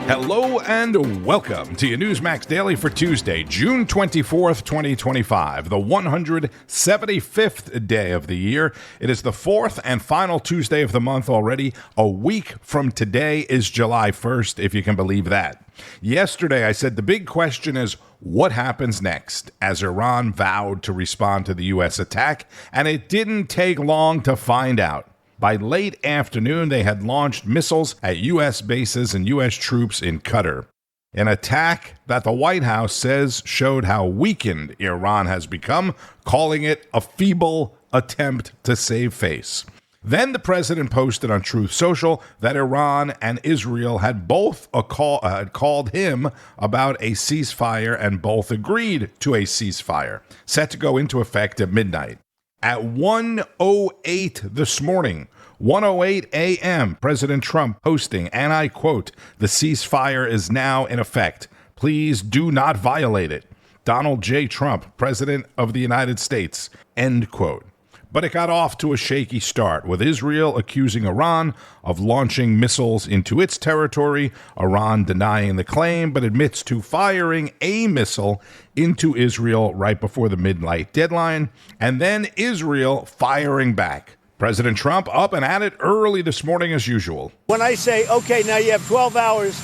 Hello and welcome to your Newsmax Daily for Tuesday, June 24th, 2025, the 175th day of the year. It is the fourth and final Tuesday of the month already. A week from today is July 1st, if you can believe that. Yesterday, I said the big question is, what happens next, as Iran vowed to respond to the U.S. attack, and it didn't take long to find out. By late afternoon, they had launched missiles at U.S. bases and U.S. troops in Qatar. An attack that the White House says showed how weakened Iran has become, calling it a feeble attempt to save face. Then the president posted on Truth Social that Iran and Israel had both called him about a ceasefire and both agreed to a ceasefire, set to go into effect at midnight. At 1:08 this morning, 1:08 a.m., President Trump posting, and I quote, "The ceasefire is now in effect. Please do not violate it. Donald J. Trump, President of the United States," end quote. But it got off to a shaky start, with Israel accusing Iran of launching missiles into its territory, Iran denying the claim, but admits to firing a missile into Israel right before the midnight deadline, and then Israel firing back. President Trump up and at it early this morning as usual. When I say, okay, now you have 12 hours,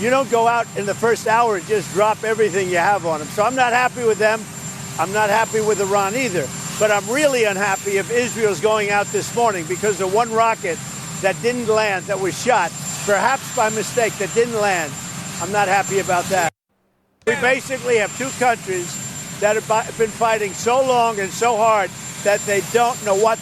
you don't go out in the first hour and just drop everything you have on them. So I'm not happy with them. I'm not happy with Iran either. But I'm really unhappy if Israel's going out this morning because the one rocket that didn't land, that was shot, perhaps by mistake, that didn't land. I'm not happy about that. We basically have two countries that have been fighting so long and so hard that they don't know what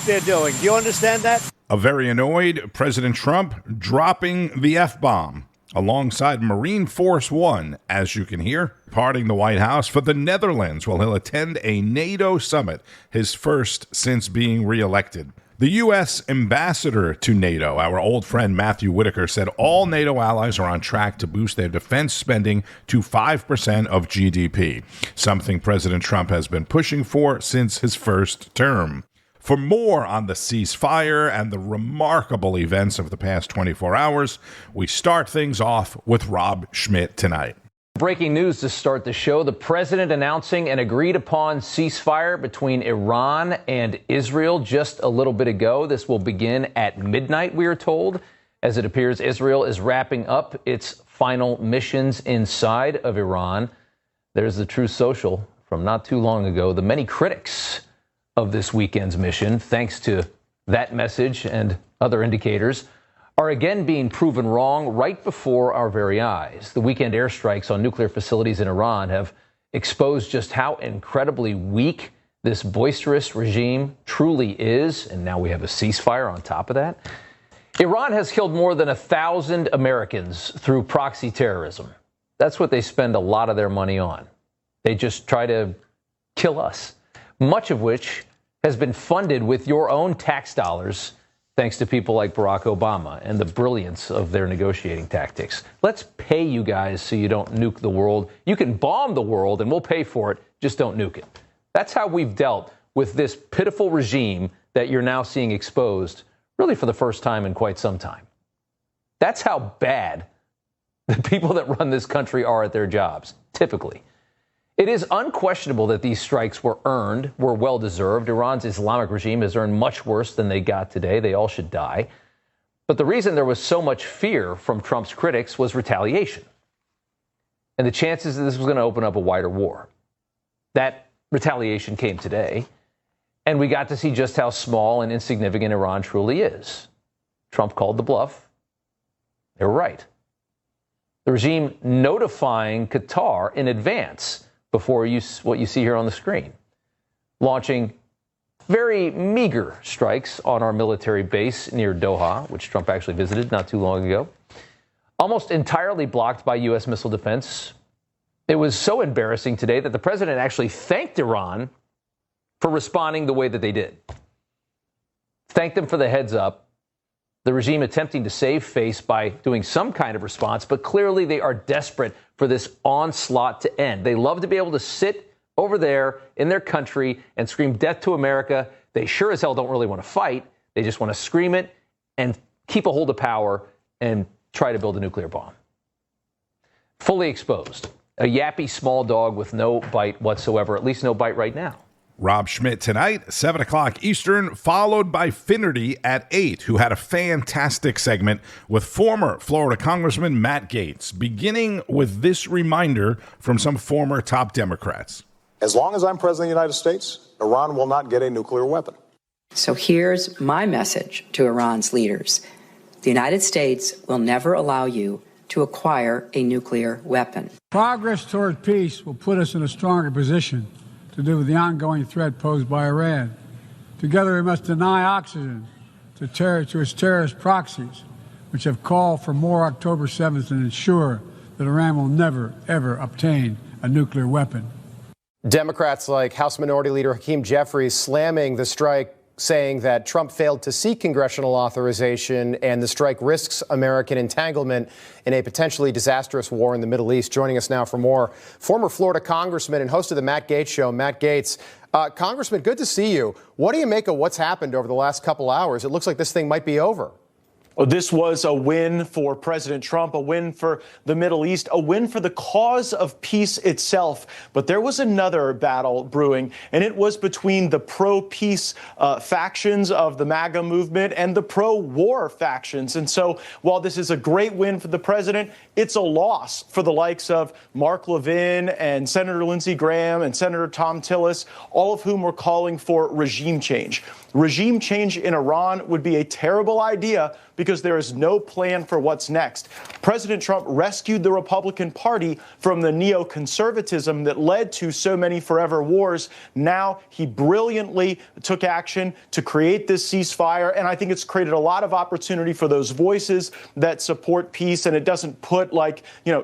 they're doing. Do you understand that? A very annoyed President Trump dropping the F-bomb alongside Marine Force One, as you can hear, departing the White House for the Netherlands, while he'll attend a NATO summit, his first since being reelected. The U.S. ambassador to NATO, our old friend Matthew Whitaker, said all NATO allies are on track to boost their defense spending to 5% of GDP, something President Trump has been pushing for since his first term. For more on the ceasefire and the remarkable events of the past 24 hours, we start things off with Rob Schmitt Tonight. Breaking news to start the show. The president announcing an agreed-upon ceasefire between Iran and Israel just a little bit ago. This will begin at midnight, we are told, as it appears Israel is wrapping up its final missions inside of Iran. There's the Truth Social from not too long ago. The many critics of this weekend's mission, thanks to that message and other indicators, are again being proven wrong right before our very eyes. The weekend airstrikes on nuclear facilities in Iran have exposed just how incredibly weak this boisterous regime truly is, and now we have a ceasefire on top of that. Iran has killed more than 1,000 Americans through proxy terrorism. That's what they spend a lot of their money on. They just try to kill us, much of which has been funded with your own tax dollars, thanks to people like Barack Obama and the brilliance of their negotiating tactics. Let's pay you guys so you don't nuke the world. You can bomb the world and we'll pay for it, just don't nuke it. That's how we've dealt with this pitiful regime that you're now seeing exposed, really for the first time in quite some time. That's how bad the people that run this country are at their jobs, typically. It is unquestionable that these strikes were earned, were well-deserved. Iran's Islamic regime has earned much worse than they got today. They all should die. But the reason there was so much fear from Trump's critics was retaliation and the chances that this was going to open up a wider war. That retaliation came today, and we got to see just how small and insignificant Iran truly is. Trump called the bluff. They were right. The regime notifying Qatar in advance before what you see here on the screen, launching very meager strikes on our military base near Doha, which Trump actually visited not too long ago, almost entirely blocked by U.S. missile defense. It was so embarrassing today that the president actually thanked Iran for responding the way that they did. Thanked them for the heads up. The regime attempting to save face by doing some kind of response, but clearly they are desperate for this onslaught to end. They love to be able to sit over there in their country and scream death to America. They sure as hell don't really want to fight. They just want to scream it and keep a hold of power and try to build a nuclear bomb. Fully exposed. A yappy small dog with no bite whatsoever, at least no bite right now. Rob Schmitt tonight, 7 o'clock Eastern, followed by Finnerty at 8, who had a fantastic segment with former Florida Congressman Matt Gaetz, beginning with this reminder from some former top Democrats. As long as I'm president of the United States, Iran will not get a nuclear weapon. So here's my message to Iran's leaders. The United States will never allow you to acquire a nuclear weapon. Progress toward peace will put us in a stronger position to deal with the ongoing threat posed by Iran. Together, we must deny oxygen to its terrorist proxies, which have called for more October 7th and ensure that Iran will never, ever obtain a nuclear weapon. Democrats like House Minority Leader Hakeem Jeffries slamming the strike, saying that Trump failed to seek congressional authorization and the strike risks American entanglement in a potentially disastrous war in the Middle East. Joining us now for more, former Florida Congressman and host of the Matt Gaetz Show, Matt Gaetz. Congressman, good to see you. What do you make of what's happened over the last couple hours? It looks like this thing might be over. Well, this was a win for President Trump, a win for the Middle East, a win for the cause of peace itself. But there was another battle brewing, and it was between the pro-peace factions of the MAGA movement and the pro-war factions. And so while this is a great win for the president, it's a loss for the likes of Mark Levin and Senator Lindsey Graham and Senator Tom Tillis, all of whom were calling for regime change. Regime change in Iran would be a terrible idea because there is no plan for what's next. President Trump rescued the Republican Party from the neoconservatism that led to so many forever wars. Now he brilliantly took action to create this ceasefire, and I think it's created a lot of opportunity for those voices that support peace, and it doesn't put,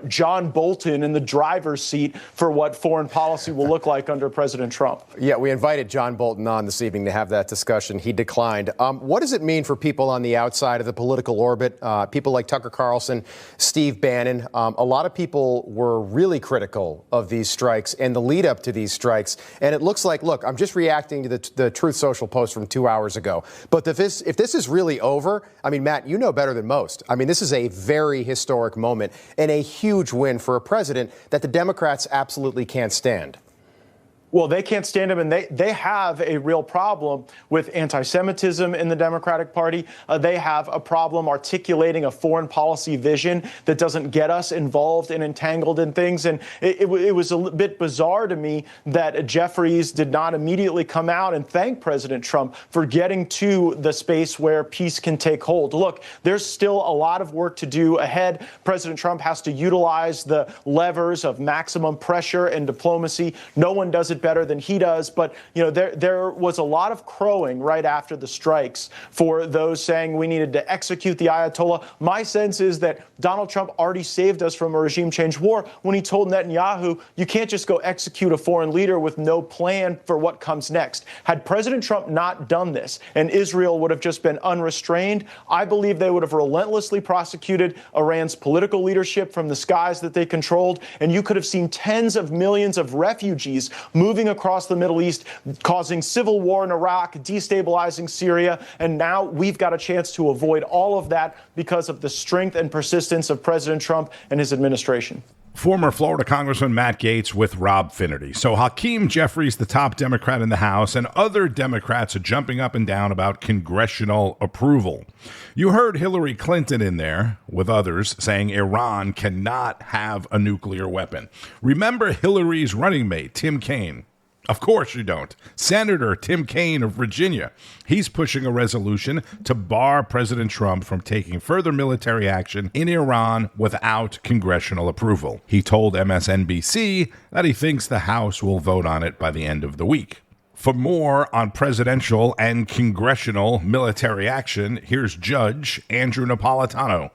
John Bolton in the driver's seat for what foreign policy will look like under President Trump. Yeah, we invited John Bolton on this evening to have that discussion. He declined. What does it mean for people on the outside of the political orbit, people like Tucker Carlson, Steve Bannon? A lot of people were really critical of these strikes and the lead up to these strikes. And it looks like, look, I'm just reacting to the Truth Social post from 2 hours ago. But if this is really over, I mean, Matt, you know better than most. I mean, this is a very historic moment and a huge win for a president that the Democrats absolutely can't stand. Well, they can't stand him, and they have a real problem with anti-Semitism in the Democratic Party. They have a problem articulating a foreign policy vision that doesn't get us involved and entangled in things. And it was a bit bizarre to me that Jeffries did not immediately come out and thank President Trump for getting to the space where peace can take hold. Look, there's still a lot of work to do ahead. President Trump has to utilize the levers of maximum pressure and diplomacy. No one does it better than he does. But, there was a lot of crowing right after the strikes for those saying we needed to execute the Ayatollah. My sense is that Donald Trump already saved us from a regime change war when he told Netanyahu, you can't just go execute a foreign leader with no plan for what comes next. Had President Trump not done this and Israel would have just been unrestrained, I believe they would have relentlessly prosecuted Iran's political leadership from the skies that they controlled. And you could have seen tens of millions of refugees moving across the Middle East, causing civil war in Iraq, destabilizing Syria. And now we've got a chance to avoid all of that because of the strength and persistence of President Trump and his administration. Former Florida Congressman Matt Gaetz with Rob Finnerty. So Hakeem Jeffries, the top Democrat in the House, and other Democrats are jumping up and down about congressional approval. You heard Hillary Clinton in there with others saying Iran cannot have a nuclear weapon. Remember Hillary's running mate, Tim Kaine? Of course you don't. Senator Tim Kaine of Virginia. He's pushing a resolution to bar President Trump from taking further military action in Iran without congressional approval. He told MSNBC that he thinks the House will vote on it by the end of the week. For more on presidential and congressional military action, here's Judge Andrew Napolitano.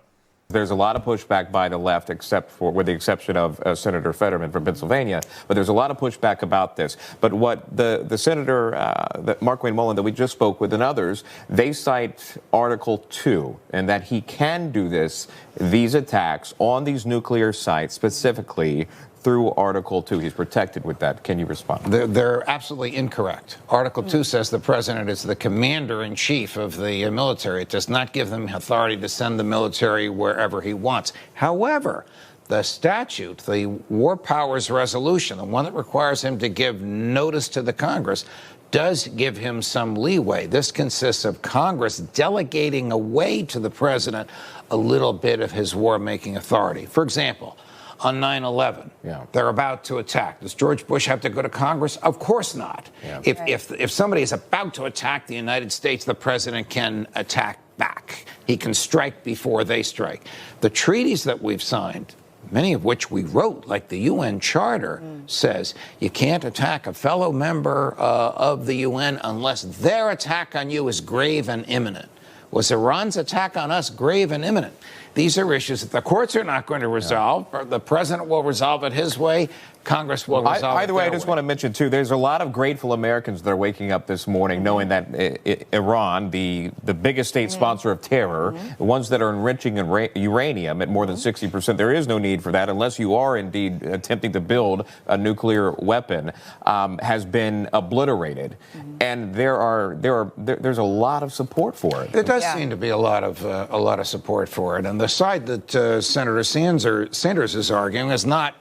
There's a lot of pushback by the left, with the exception of Senator Fetterman from Pennsylvania. But there's a lot of pushback about this. But what the Senator, Mark Wayne Mullen, that we just spoke with, and others, they cite Article 2, and that he can do these attacks on these nuclear sites specifically through Article 2. He's protected with that. Can you respond? They're absolutely incorrect. Article 2 says the president is the commander-in-chief of the military. It does not give him authority to send the military wherever he wants. However, the statute, the War Powers Resolution, the one that requires him to give notice to the Congress, does give him some leeway. This consists of Congress delegating away to the president a little bit of his war-making authority. For example, on 9/11, they're about to attack. Does George Bush have to go to Congress? Of course not. If somebody is about to attack the United States, the president can attack back. He can strike before they strike. The treaties that we've signed, many of which we wrote, like the UN Charter, says you can't attack a fellow member of the UN unless their attack on you is grave and imminent. Was Iran's attack on us grave and imminent? These are issues that the courts are not going to resolve. The president will resolve it his way. Congress will resolve it Either way, I just want to mention, too, there's a lot of grateful Americans that are waking up this morning knowing that Iran, the biggest state sponsor of terror, the ones that are enriching uranium at more than 60%, there is no need for that unless you are indeed attempting to build a nuclear weapon, has been obliterated. And there's a lot of support for it. There does seem to be a lot of support for it. And the side that Senator Sanders is arguing is not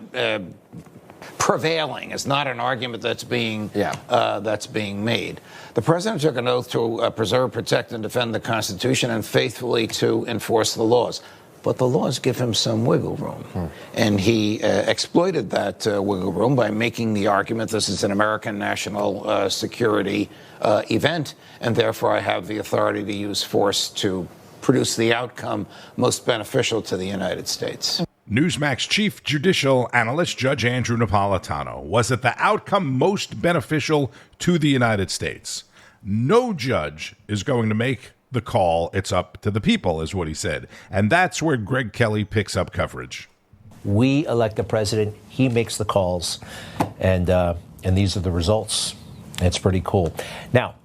prevailing. It's not an argument that's being made. The president took an oath to preserve, protect, and defend the Constitution and faithfully to enforce the laws. But the laws give him some wiggle room. And he exploited that wiggle room by making the argument this is an American national security event, and therefore I have the authority to use force to produce the outcome most beneficial to the United States. Newsmax chief judicial analyst Judge Andrew Napolitano. Was it the outcome most beneficial to the United States? No judge is going to make the call. It's up to the people, is what he said. And that's where Greg Kelly picks up coverage. We elect the president. He makes the calls. And these are the results. It's pretty cool. Now,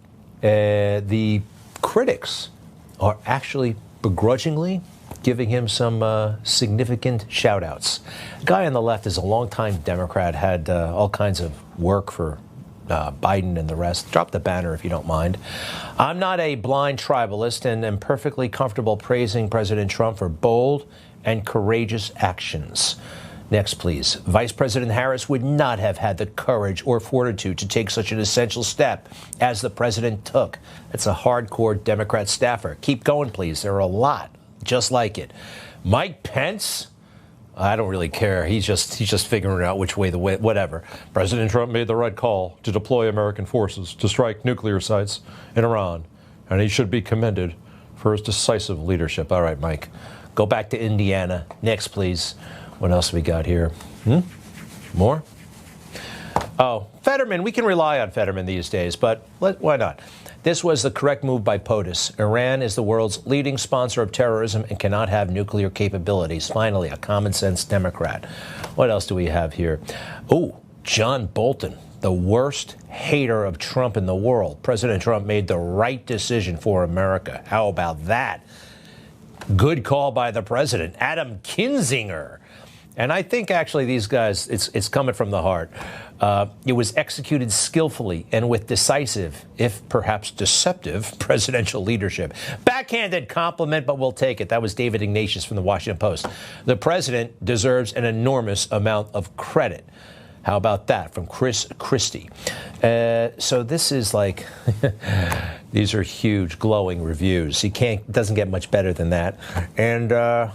the critics are actually begrudgingly giving him some significant shout-outs. The guy on the left is a longtime Democrat, had all kinds of work for Biden and the rest. Drop the banner if you don't mind. I'm not a blind tribalist and am perfectly comfortable praising President Trump for bold and courageous actions. Next, please. Vice President Harris would not have had the courage or fortitude to take such an essential step as the president took. That's a hardcore Democrat staffer. Keep going, please. There are a lot just like it. Mike Pence, I don't really care. He's just figuring out which way whatever. President Trump made the right call to deploy American forces to strike nuclear sites in Iran, and he should be commended for his decisive leadership. All right, Mike, go back to Indiana. Next, please. What else we got here? More? Oh, Fetterman. We can rely on Fetterman these days, but why not? This was the correct move by POTUS. Iran is the world's leading sponsor of terrorism and cannot have nuclear capabilities. Finally, a common-sense Democrat. What else do we have here? Oh, John Bolton, the worst hater of Trump in the world. President Trump made the right decision for America. How about that? Good call by the president. Adam Kinzinger. And I think actually these guys, it's coming from the heart. It was executed skillfully and with decisive, if perhaps deceptive, presidential leadership. Backhanded compliment, but we'll take it. That was David Ignatius from the Washington Post. The president deserves an enormous amount of credit. How about that from Chris Christie? So this is like, these are huge, glowing reviews. Doesn't get much better than that. And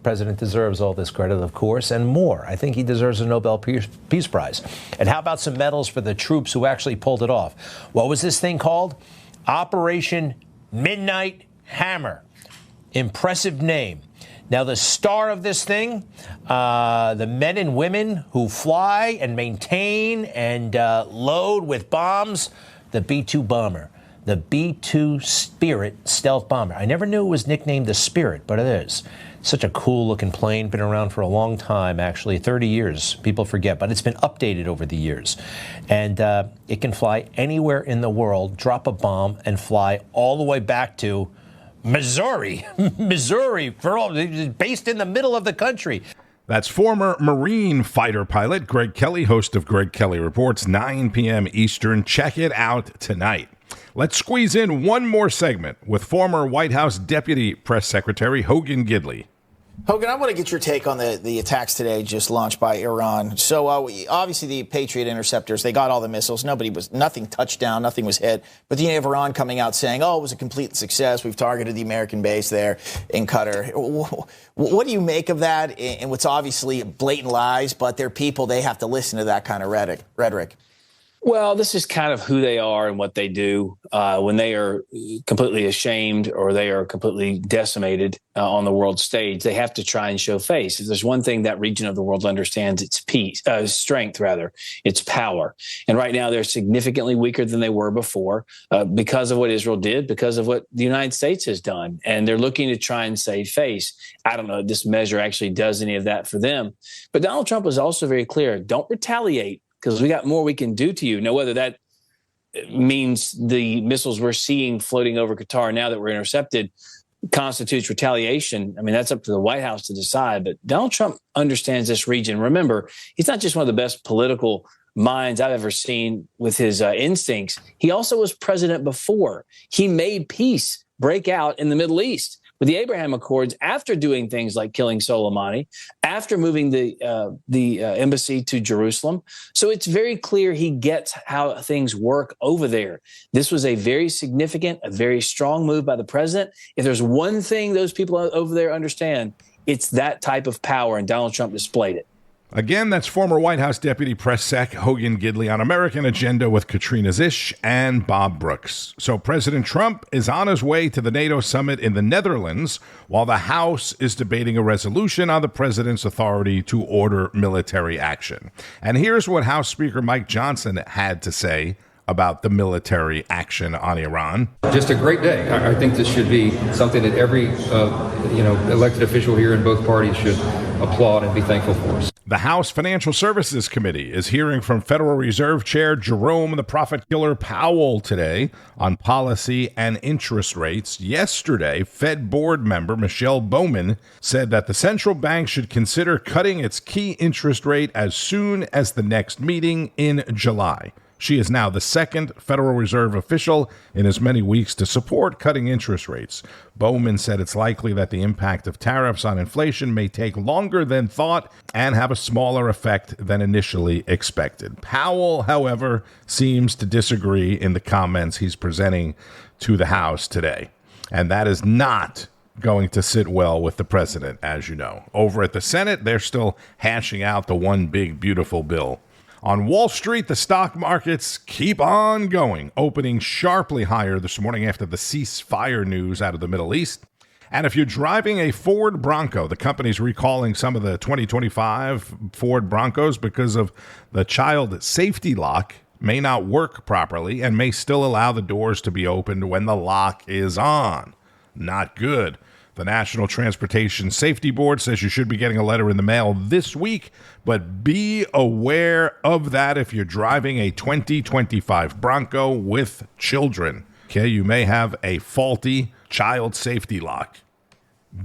president deserves all this credit, of course, and more. I think he deserves a Nobel Peace Prize. And how about some medals for the troops who actually pulled it off? What was this thing called? Operation Midnight Hammer. Impressive name. Now, the star of this thing, the men and women who fly and maintain and load with bombs, the B-2 bomber, the B-2 Spirit stealth bomber. I never knew it was nicknamed the Spirit, but it is. Such a cool-looking plane, been around for a long time, actually, 30 years. People forget, but it's been updated over the years. And it can fly anywhere in the world, drop a bomb, and fly all the way back to Missouri, based in the middle of the country. That's former Marine fighter pilot Greg Kelly, host of Greg Kelly Reports, 9 p.m. Eastern. Check it out tonight. Let's squeeze in one more segment with former White House Deputy Press Secretary Hogan Gidley. Hogan, I want to get your take on the attacks today just launched by Iran. So obviously the Patriot interceptors, they got all the missiles. Nothing touched down, nothing was hit. But then you have Iran coming out saying, it was a complete success. We've targeted the American base there in Qatar. What do you make of that? And what's obviously blatant lies, but they're people, they have to listen to that kind of rhetoric. Well, this is kind of who they are and what they do when they are completely ashamed or they are completely decimated on the world stage. They have to try and show face. If there's one thing that region of the world understands, it's strength, it's power. And right now they're significantly weaker than they were before because of what Israel did, because of what the United States has done. And they're looking to try and save face. I don't know if this measure actually does any of that for them. But Donald Trump was also very clear, don't retaliate, because we got more we can do to you. Now, whether that means the missiles we're seeing floating over Qatar now that we're intercepted constitutes retaliation, I mean, that's up to the White House to decide. But Donald Trump understands this region. Remember, he's not just one of the best political minds I've ever seen with his instincts. He also was president before. He made peace break out in the Middle East with the Abraham Accords, after doing things like killing Soleimani, after moving the embassy to Jerusalem. So it's very clear he gets how things work over there. This was a very significant, a very strong move by the president. If there's one thing those people over there understand, it's that type of power, and Donald Trump displayed it. Again, that's former White House Deputy Press Sec Hogan Gidley on American Agenda with Katrina Zisch and Bob Brooks. So President Trump is on his way to the NATO summit in the Netherlands, while the House is debating a resolution on the president's authority to order military action. And here's what House Speaker Mike Johnson had to say about the military action on Iran. Just a great day. I think this should be something that every elected official here in both parties should applaud and be thankful for. The House Financial Services Committee is hearing from Federal Reserve Chair Jerome the Prophet Killer Powell today on policy and interest rates. Yesterday, Fed board member Michelle Bowman said that the central bank should consider cutting its key interest rate as soon as the next meeting in July. She is now the second Federal Reserve official in as many weeks to support cutting interest rates. Bowman said it's likely that the impact of tariffs on inflation may take longer than thought and have a smaller effect than initially expected. Powell, however, seems to disagree in the comments he's presenting to the House today. And that is not going to sit well with the president, as you know. Over at the Senate, they're still hashing out the one big, beautiful bill. On Wall Street, the stock markets keep on going, opening sharply higher this morning after the ceasefire news out of the Middle East. And if you're driving a Ford Bronco, the company's recalling some of the 2025 Ford Broncos because of the child safety lock may not work properly and may still allow the doors to be opened when the lock is on. Not good. The National Transportation Safety Board says you should be getting a letter in the mail this week, but be aware of that if you're driving a 2025 Bronco with children. Okay, you may have a faulty child safety lock.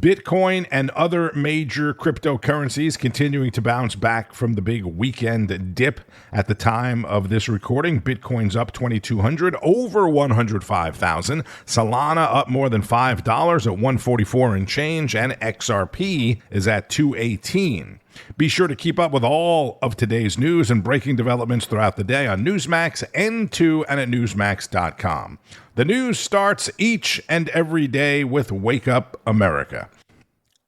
Bitcoin and other major cryptocurrencies continuing to bounce back from the big weekend dip at the time of this recording. Bitcoin's up 2,200, over 105,000. Solana up more than $5 at 144 and change, and XRP is at 218. Be sure to keep up with all of today's news and breaking developments throughout the day on Newsmax, N2, and at Newsmax.com. The news starts each and every day with Wake Up America.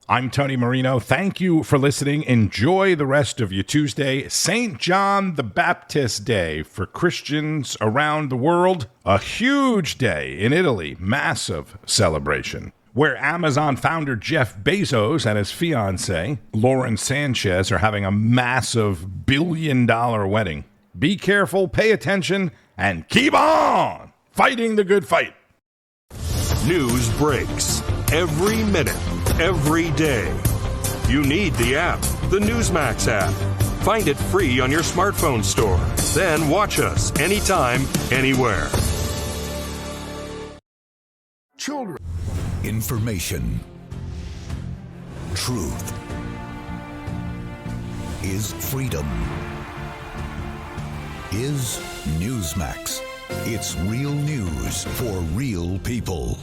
I'm Tony Marino. Thank you for listening. Enjoy the rest of your Tuesday. St. John the Baptist Day for Christians around the world. A huge day in Italy. Massive celebration. Where Amazon founder Jeff Bezos and his fiancée, Lauren Sanchez, are having a massive $1 billion wedding. Be careful, pay attention, and keep on fighting the good fight. News breaks every minute, every day. You need the app, the Newsmax app. Find it free on your smartphone store. Then watch us anytime, anywhere. Children. Information. Truth. is freedom. Is Newsmax. It's real news for real people.